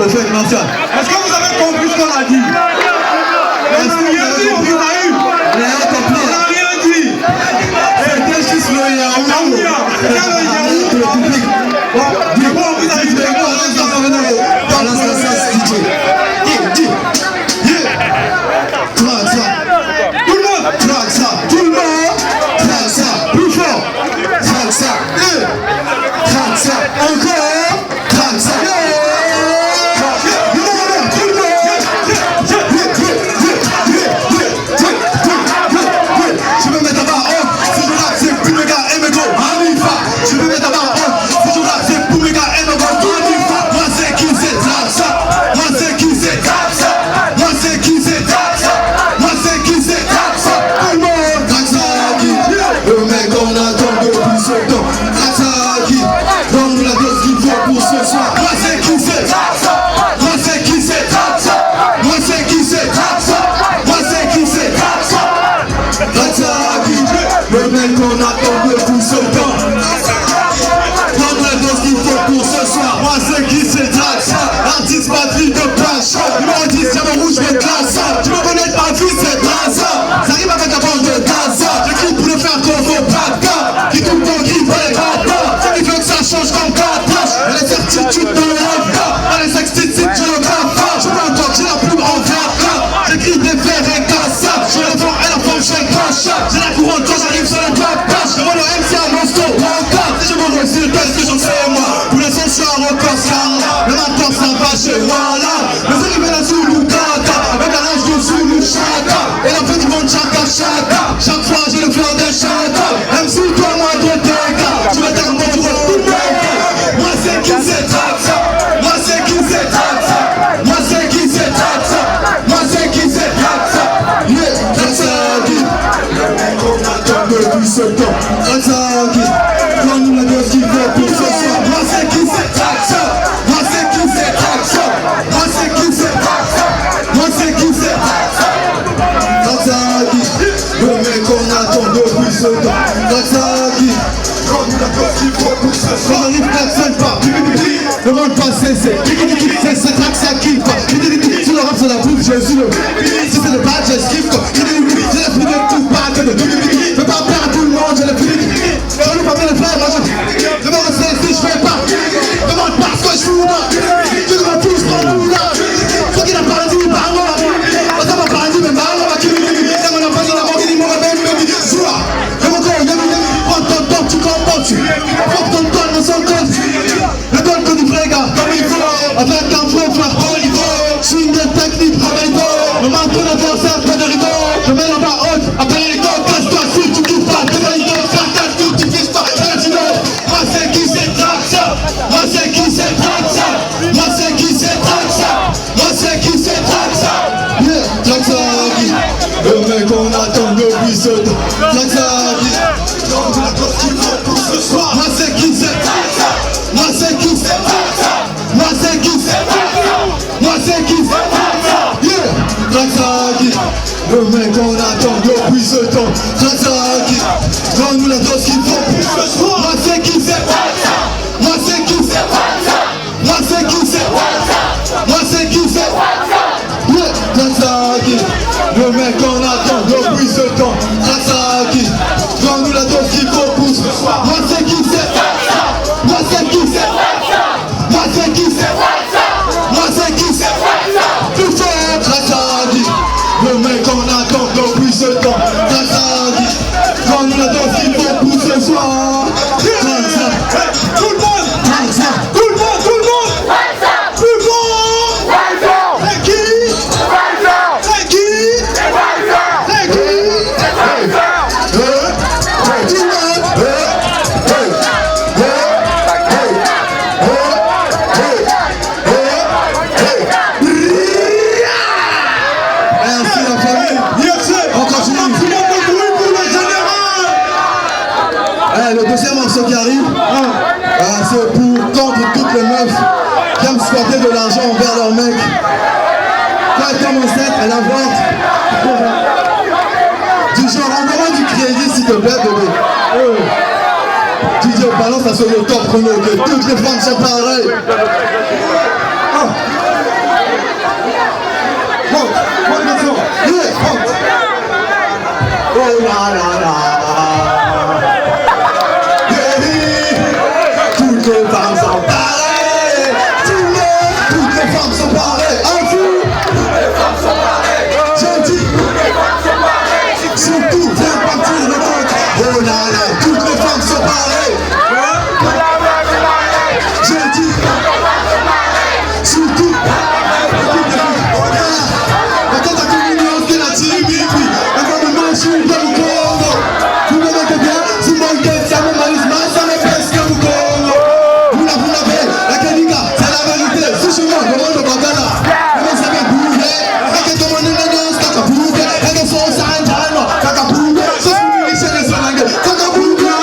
Est-ce que vous avez compris ce qu'on a dit? Est-ce que vous avez compris? On n'a rien dit. C'était juste le Yaoundé. Le public. C'est bon, vous avez dit quoi? Tout le monde. Tout le monde. Plus fort. Encore. J'ai la couronne quand j'arrive sur la page. Je vois le MC à mon stop. Je me résulte, qu'est-ce que j'en sais moi? Pour l'instant je suis un record star. Le matin ça va chez voilà. Mais ceux qui viennent à Zulu Kata, avec la rage de Zulu Chaka. Et la fin du monde Chaka Chaka. Chaque fois j'ai le fleur de Chaka. MC toi moi toi t'es. Je vais t'en mort pour tout le monde. Moi c'est qui c'est Traxa. Moi c'est qui c'est Traxa. Moi c'est qui c'est Traxa. Moi c'est qui c'est Traxa. Yeah, Traxa. Depuis ce temps, Razaki, quand nous la dose qu'il faut pour ce soir. Moi c'est qui c'est Traxa. Moi c'est qui c'est Traxa. Moi c'est qui c'est Traxa. Moi c'est qui c'est Traxa. Razaki, le mec qu'on attend depuis ce temps. Razaki, quand nous la dose qu'il faut pour ce soir. On arrive personne pas, le monde pas cessé. C'est Traxa qui va. Sur le rap sur la bouffe, je suis le. Si c'est le bad, j'esquive quoi. J'ai la plus de tout pas que de tout. Fais pas peur à tout le monde, j'ai le plus. Je ne pas bien le faire, moi je me ressasse si je fais pas. Demande pas ce que je fous là. Je demande tout ce qu'on fout là. Ceux qui n'ont pas dit, par moi. On t'a pas parlé, mais par moi, qui c'est mon enfant, j'ai la mort, il m'aurait même dit. Sois, je me colle, prends ton temps, tu comportes. Prends ton temps, on s'en compte. Le col que du vrai gars, comme il faut. Avec un faux frère, comme il faut. Swing de technique, travail d'or. Le marteau d'adversaire, pas de rideau. Je mets la barre haute, appelle les gars, casse-toi, si tu kiffes pas. T'es dans les gars, partage tout, tu kiffes pas. Moi c'est qui c'est Traxa. Moi c'est qui c'est Traxa. Moi c'est qui c'est Traxa. Moi c'est qui c'est Traxa. Yeah, Traxa, le mec qu'on attend depuis ce temps. Traxa, comme la cause qu'il faut pour ce soir. Moi c'est qui c'est Traxa. Moi c'est qui c'est Traxa. Moi c'est qui c'est Traxa. Moi c'est qui c'est Traxa. Yeah, Traxa, le mec qu'on attend depuis ce temps. Traxa, donne-nous la dose qu'il faut pour ce soir. Moi c'est qui c'est Traxa. Moi c'est qui c'est Traxa. Moi c'est qui c'est Traxa. Moi c'est qui c'est Traxa. Yeah, Traxa, le mec qu'on attend depuis ce temps. Traxa, donne-nous la dose qu'il faut pour ce soir. Moi c'est qui c'est Traxa. Moi c'est qui c'est Traxa. Moi c'est qui c'est Traxa. Moi c'est qui c'est Traxa. Plus fort, Traxa, le mec qu'on attend depuis ce temps. Traxa, donne-nous la dose qu'il faut pour ce soir. Traxa, tout le monde. Traxa, tout le monde, tout le monde. Traxa, plus fort. Traxa, c'est qui? Traxa, c'est qui? Traxa, c'est qui? Traxa, tout le monde. Merci la famille. On continue. Le deuxième morceau qui arrive, c'est pour tendre toutes les meufs qui aiment squatter de l'argent envers leurs mecs. Quand elles tombent Gisette, elle invente. Du genre, encore du crédit, s'il te plaît, bébé. DJ, balance ça sur le top chrono, que toutes les femmes sont pareilles. Monte, maintenant. Yeah, monte. Oh là là là. Baby, toutes les femmes sont pareilles. Toutes les femmes sont pareilles. Un fou. Toutes les femmes sont pareilles. J'ai dit. Toutes les femmes sont pareilles. Surtout, viens partir le compte. Oh là là, toutes les femmes sont pareilles. J'ai dit. Surtout. Attends, t'as communié en la team, puis attends, le match, je suis bien au Congo. Vous me mettez bien, vous manquez, ça me malise mal, ça me pèse comme au Congo. Vous l'avez, la Keniga, c'est la vérité. Si je m'en demande au Bagala, mais ça va bouger. Et que ton monde est dans ce caca bouger. Et que son sang est dans le caca bouger. Ça se finit chez les Solangues, caca bouger.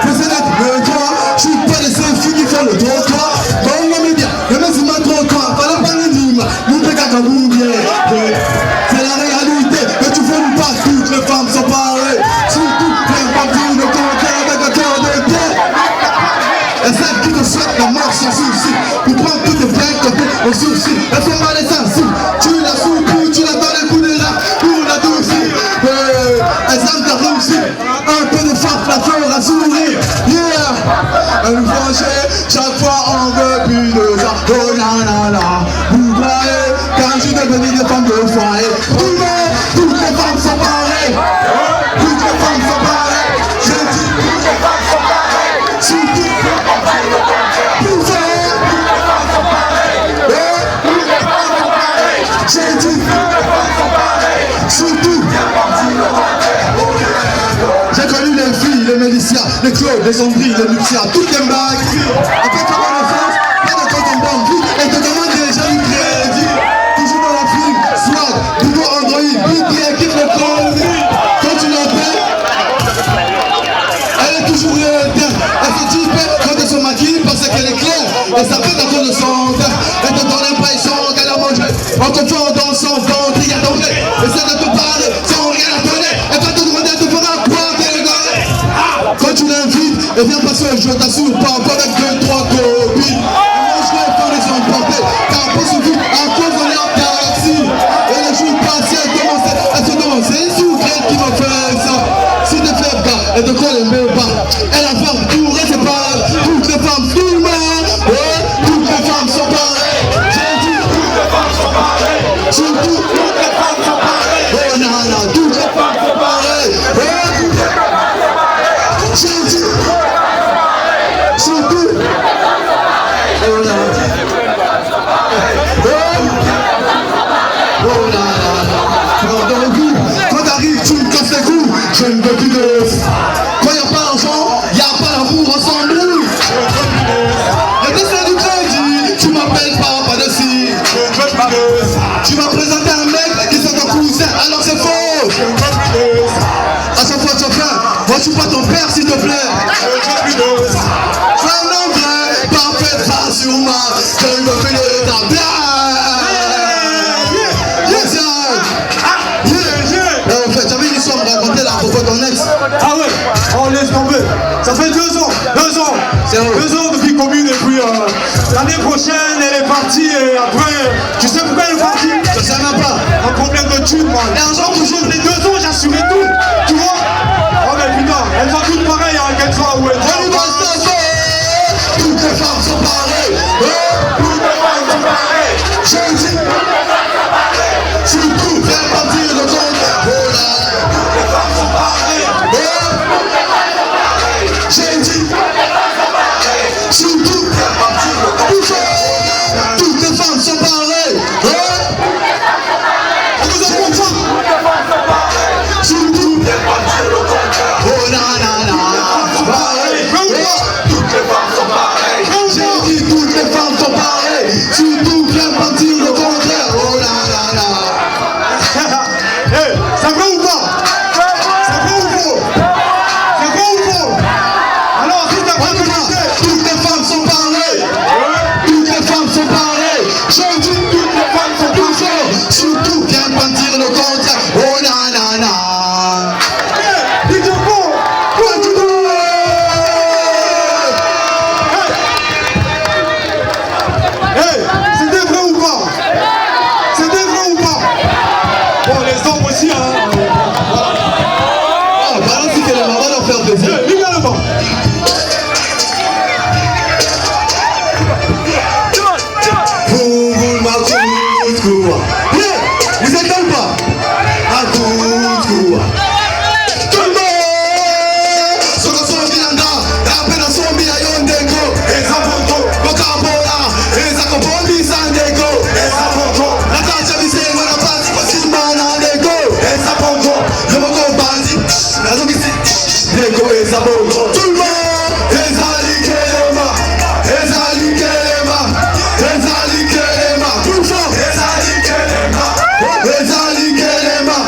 Faut se mettre le toit, je suis pas les seuls filles qui font le trottoir. Bon, on m'aime bien, mais même si ma trottoir, pas la panne d'hymne, nous fait caca bouger. C'est la réalité, mais tu fais pas, toutes les femmes sont pareilles. Surtout, plein partout de conquête avec un cœur de terre. Et celle qui te souhaite la mort sans souci, pour prendre toutes les plaintes côté au souci. Elle fait mal et sensible, tu la soupes, tu la donnes les coups de rap pour la doucir. Elle s'en t'a réussi, un peu de farce la fera sourire. Yeah, elle nous franchit, chaque fois on veut plus de ça. Oh la la la, vous croyez, quand je suis devenu des femmes de foyer. Toutes les femmes sont pareilles. Toutes les femmes sont pareilles. Je dis toutes les femmes sont pareilles. Surtout toutes les femmes sont pareilles. Toutes les femmes sont pareilles. J'ai dit toutes les femmes sont pareilles. Surtout j'ai connu les filles, les Mélicia, les Claude, les Andry, les Lucia, toutes les bagues. Après comment en France, pas de compte en banque, et te demande déjà une crédit. Toujours dans la file, swag, Google Android, Big équipe le code. Quand tu l'appelles, elle est toujours réelle. Elle se dit quand elle se maquille parce qu'elle est claire. Et ça fait à cause de son teint. Elle te donne l'impression qu'elle a mangé. En te fond dans son ventre, il y a danger. Essaie de te parler sans rien à donner. Elle va te demander de faire un point d'égaré. Quand tu l'invites, elle vient passer un jeu t'assure pas avec 2-3 copines. Mange-les pour les emporter. Car pas suffit à cause de leur taxi. Et les jours passés, elle se demande, c'est une soucrète qui m'a fait ça. Si t'es faible, gars, elle te colle et met pas. Elle a femme pour et c'est pas toutes les femmes, tout le monde. Ouais, toutes les femmes sont pareilles. J'ai dit toutes les femmes sont pareilles. Surtout toutes les femmes sont pareilles. Oh non, non, toutes les femmes sont pareilles. Ouais, toutes les femmes sont pareilles. J'ai dit surtout. Oh là là. Oh là là. Quand t'arrives, tu me casses les coups. Je ne veux plus de. Quand y'a pas d'argent, y'a pas d'amour, on s'embrouille. Le dessin du crédit, tu m'appelles pas de si. Tu m'as présenté un mec qui c'est ton cousin, alors c'est faux. À chaque fois tu viens, moi je suis pas ton père s'il te plaît. Fais un homme vrai, parfait, pas sur moi. Je ne veux plus de ta blague. En fait, j'avais une histoire à me raconter là à propos de ton ex. Ah ouais, oh laisse tomber. Ça fait 2 ans. 2 ans depuis commune et puis l'année prochaine elle est partie et après, tu sais pourquoi elle est partie? Je sais même pas. Un problème de thunes, moi. L'argent toujours. Les 2 ans j'ai assumé tout, tu vois. Oh mais putain, elles sont toutes pareilles, hein, qu'elles soient où elles sont. Toutes les femmes sont pareilles. Toutes les femmes sont pareilles. Je dis toutes les femmes sont pareilles. Surtout, viens partir de ton. Oh là, toutes les femmes sont pareilles. Toutes les femmes sont pareilles. J'ai dit toutes les femmes sont pareilles. Surtout, viens partir de ton. Toutes les femmes sont pareilles. On vous a compris. plaisir. Également. Vous marchez au cours. Vous êtes dans le pas. À cours. Tout le monde. Sur le son Miranda, la peine à son million d'égo. Et ça monte. Coca-Cola. Et ça comprend San Diego. Et ça monte. La tâche à visser, on a pas si possible, man, en égo. Et ça monte. Le mot bandit. La zone ici. L'égo et ça monte. Tout le monde. Et ça ligue les mains. Et ça ligue les mains. Et ça ligue les mains. Tout le monde. Et ça ligue les mains. Et ça ligue les mains.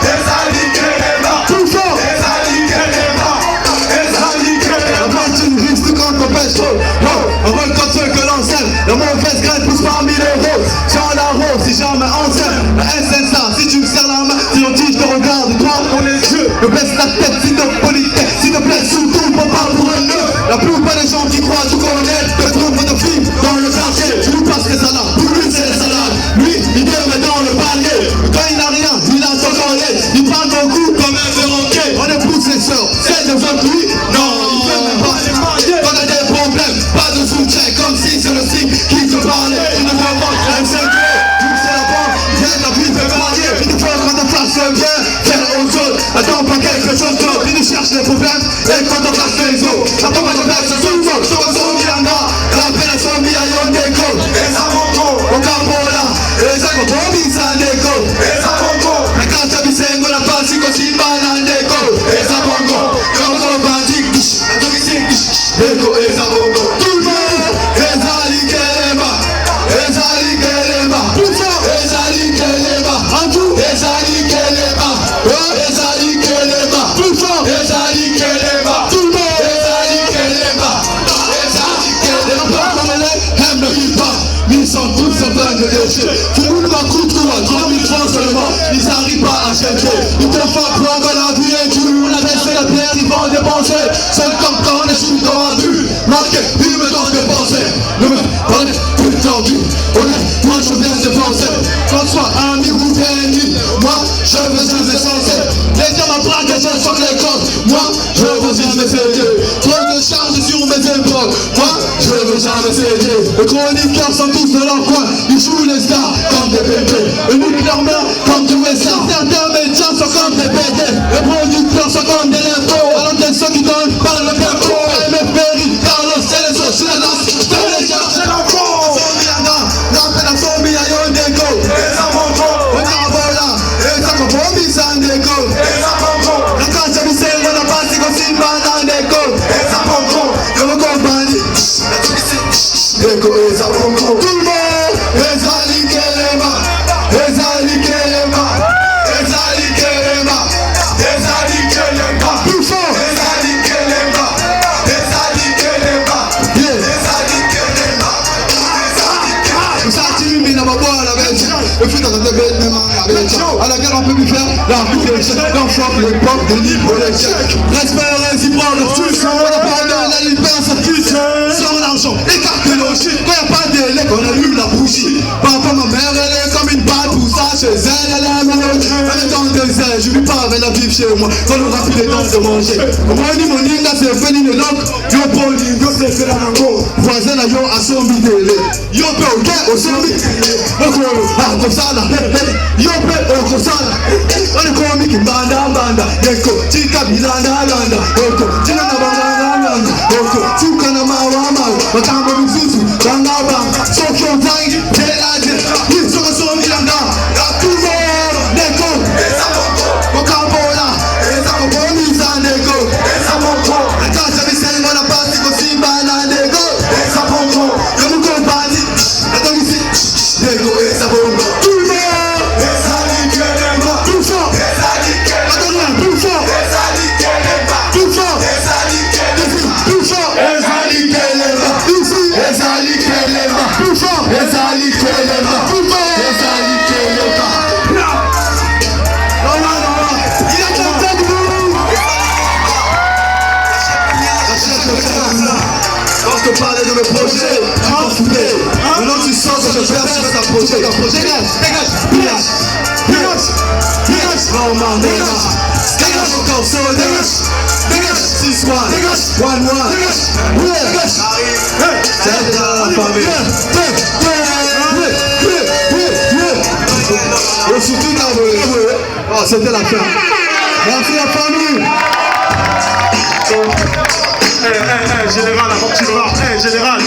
Et ça ligue les mains. Tout le monde. Et ça ligue les mains. Et ça ligue les mains. La machine risque quand on pêche trop. On vole comme ceux que l'on sème. La mauvaise graine pousse parmi les roses. Jean la rose, si jamais on s'aime. La SNSA, si tu me serres la main, si on dit je te regarde droit dans les yeux. Me baisse la tête, s'il te politesse. S'il te plaît, sous tout, pas pour un nœud. La plupart des gens qui croient tout connaître te trompent de filles dans le quartier. Tu nous passes les salades, pour lui c'est les salades. Lui, il te met dans le panier. Quand il n'a rien, il a son collet. Il prend ton coup comme un perroquet. On épouse les sœurs, c'est de votre lui. Non, il fait même pas. Quand on a des problèmes, pas de soutien, comme si c'est le signe qui te parlait. Tu ne vois pas, M5, c'est la porte, viens la vie fait varier. Il te faut quand on fasse le bien, faire autre chose. Attends pas quelque chose d'autre, il nous cherche les problèmes. Et quand on casse les os, attends pas de faire ce tout le monde. Sur le son Miranda, la peine à son million d'écho. Et ça monte, au Capola, et ça comprend San Diego. Et ça monte, la carte à Bisengo, la passe, c'est aussi banane d'écho. Et ça monte, comme on bandit, la domicile, d'écho et ça monte. Tout le monde, et ça ligue les mains. Et ça ligue les mains. Et ça ligue les mains. En tout, et ça ligue les mains. Et ça ligue les mains. Plus fort, et ça ligue les mains. Tout le monde, et ça ligue les mains. Et ça ligue les mains. Comme elle aime le hip-hop, ils sont tous en train de déchirer. Tout le monde va coûter 3000 francs seulement. Ils n'arrivent pas à chercher. Ils te font prendre la vie et tu on a baissé la pierre, ils vont dépenser. Seul comme quand on est sous dans la vue. Marqué, il me donne de penser. Le mec, on est plus tendu. Moi je viens de penser. François, ami ou ennemi. Moi, je veux jamais censé. Les gars m'apprennent que je sens les cordes. Moi, je veux jamais céder. Trop de charges sur mes épaules. Moi, je veux jamais céder. Les chroniqueurs sont tous dans leur coin. Ils jouent les stars comme des bébés. Ils niquent leurs mains comme du USA. Certains médias sont comme des bébés. Les producteurs sont comme des lingots. Alors que ceux qui donnent parlent le tempo. MF Perry, Carlos, c'est les autres. Je la danse, je te les cherche l'enfant. La peine à son million d'égo. Et ça monte, on a voilà. Et ça comprend San Diego. Et ça monte, la carte à Bisengo, on a pas si possible, banane d'égo. Et ça monte, je me compagnie. Écho et ça monte. Tout le monde, et ça ligue les mains. Et ça ligue les mains. Et ça ligue les mains. Et ça ligue les mains. Plus fort. Et ça ligue les mains. Et ça ligue les mains. Et ça ligue les mains. Et ça ligue les mains. Le foot dans la bête, même à la guerre on peut lui faire la réflexion, l'enfant, l'époque de libre l'échec. Respect, réciproque, le succès, on a pas de la liberté, sans l'argent, écarte logique. Quand y'a pas d'élève, on allume la bougie. Papa, ma mère, elle est comme une balle, pour ça chez elle, elle est malade. Elle est dans des ailes, je vis pas avec la vive chez moi. Quand le rapide est temps de manger. Moi, ni mon nina, c'est fini le langue. Yo, Pauline, yo, c'est fait la langue. Voisin, là, yo, à son bidélé. Yo, peu, ok, au son bidélé. Ah, comme ça là, yo pe oko sana, on est comique banda banda, eko tika bilanda landa, oko tina na banda landa, oko tuka na mawa mawa, matambo mzuzu, banda banda, sokyo tangi, telaje, yisoko so milanda, la tumo, neko, esa moko, okabola, esa kobomi za neko, esa moko, la kacha bisengo na pasi ko simba na neko, esa moko, yo muko bandi, la togisi, neko esa moko. Parler de mes projets, tu m'en foutais. Maintenant tu sens que je perds sur ta projet. Dégage, dégage. Non, man, dégage encore, so dégage. 6-1. 1-1. C'est la famille. Et surtout d'avouer. Oh, c'était la fin. Merci la famille. Général, avant que tu partes, général,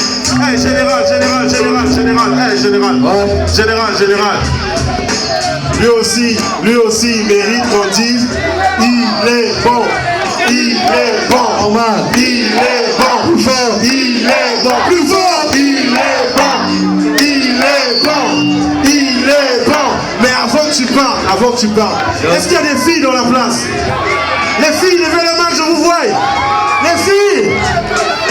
général. Lui aussi, il mérite qu'on dise, il est bon, il est bon, il est bon, plus fort, il est bon, plus fort, il est bon, il est bon, il est bon. Mais avant que tu partes, est-ce qu'il y a des filles dans la place? Les filles, levez la main, je vous vois. Les filles!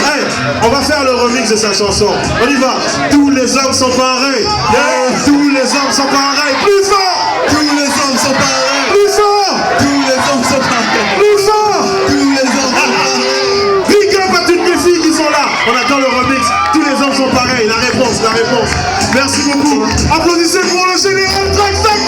Hey, on va faire le remix de sa chanson. On y va. Tous les hommes sont pareils. Yeah. Tous les hommes sont pareils. Plus fort! Tous les hommes sont pareils. Plus fort! Tous les hommes sont pareils. Plus fort! Tous les hommes sont pareils. Big up à toutes les filles qui sont là. On attend le remix. Tous les hommes sont pareils. La réponse. Merci beaucoup. Applaudissez pour le général. Tac, tac.